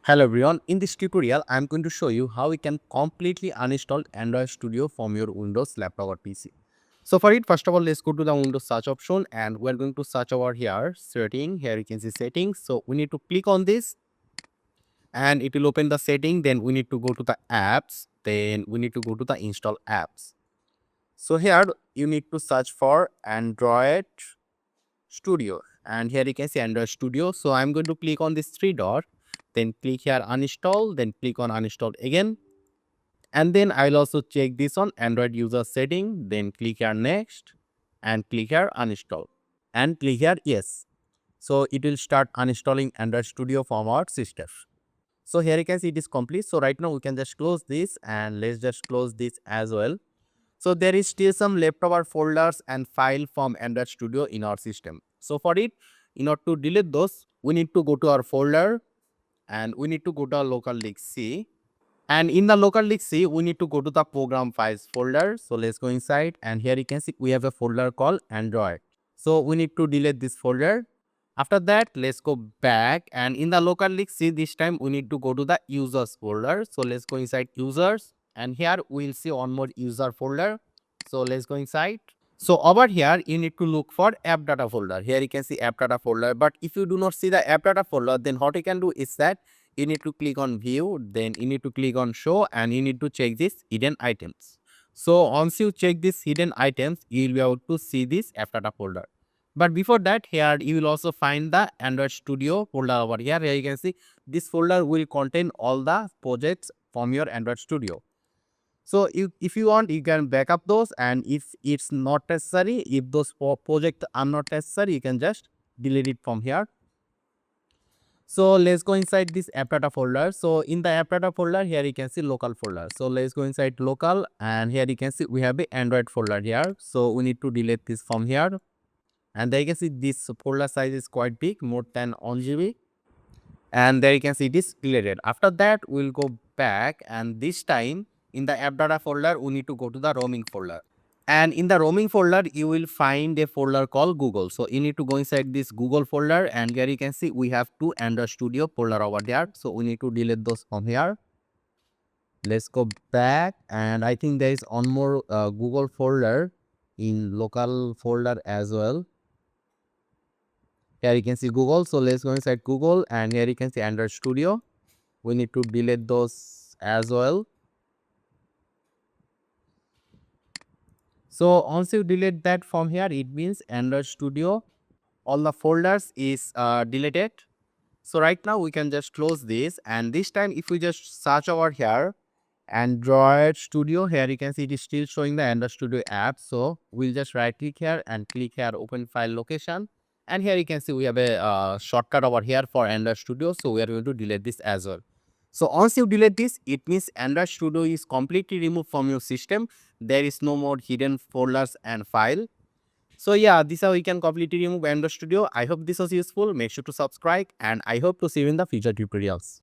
Hello everyone, in this tutorial I am going to show you how we can completely uninstall Android Studio from your Windows laptop or PC. So for it, first of all, let's go to the Windows search option and we're going to search over here, setting. Here you can see settings. So we need to click on this and it will open the setting. Then we need to go to the apps. Then we need to go to the install apps. So here you need to search for Android Studio and here you can see Android Studio. So I'm going to click on this three dot, then click here uninstall, then click on uninstall again, and then I'll also check this on Android user setting, then click here next and click here uninstall and click here yes. So it will start uninstalling Android Studio from our system. So here you can see it is complete. So right now we can just close this and let's just close this as well. So there is still some leftover folders and file from Android Studio in our system. So for it, in order to delete those, we need to go to our folder and we need to go to our local disk C. And in the local disk C, we need to go to the program files folder. So let's go inside and here you can see we have a folder called Android. So we need to delete this folder. After that, let's go back and in the local disk C, this time we need to go to the users folder. So let's go inside users and here we'll see one more user folder. So let's go inside. So over here, you need to look for app data folder. Here you can see app data folder. But if you do not see the app data folder, then what you can do is that you need to click on view, then you need to click on show and you need to check this hidden items. So once you check this hidden items, you will be able to see this app data folder. But before that, here you will also find the Android Studio folder over here. Here you can see this folder will contain all the projects from your Android Studio. So if you want, you can back up those, and if it's not necessary, if those projects are not necessary, you can just delete it from here. So let's go inside this app data folder. So in the app data folder, here you can see local folder. So let's go inside local and here you can see we have the Android folder here. So we need to delete this from here. And there you can see this folder size is quite big, more than 1 GB. And there you can see it is deleted. After that, we'll go back and this time in the app data folder, we need to go to the roaming folder. And in the roaming folder, you will find a folder called Google. So you need to go inside this Google folder and here you can see we have two Android Studio folder over there. So we need to delete those from here. Let's go back and I think there is one more Google folder in local folder as well. Here you can see Google. So let's go inside Google and here you can see Android Studio. We need to delete those as well. So once you delete that from here, it means Android Studio, all the folders is deleted. So right now we can just close this and this time if we just search over here, Android Studio, here you can see it is still showing the Android Studio app. So we'll just right click here and click here open file location. And here you can see we have a shortcut over here for Android Studio. So we are going to delete this as well. So once you delete this, it means Android Studio is completely removed from your system. There is no more hidden folders and file. So yeah, this is how you can completely remove Android Studio. I hope this was useful. Make sure to subscribe and I hope to see you in the future tutorials.